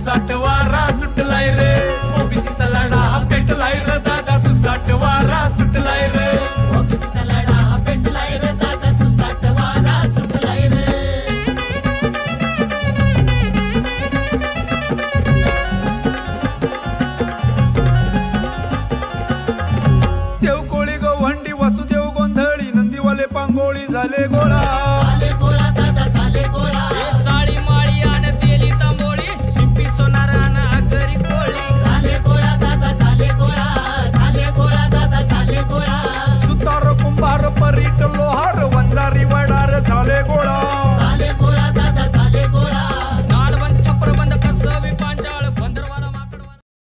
सुसाट वारा सुटलाय रे, ओबीसीचा लढा पेटलाय रे दादा, सुसाट वारा सुटलाय रे, ओबीसीचा लढा पेटलाय रे दादा, सुसाट वारा सुटलाय रे. देव कोळी गवंडी वासुदेव गोंधळी, नंदीवाले पांगोळी झाले गोळा.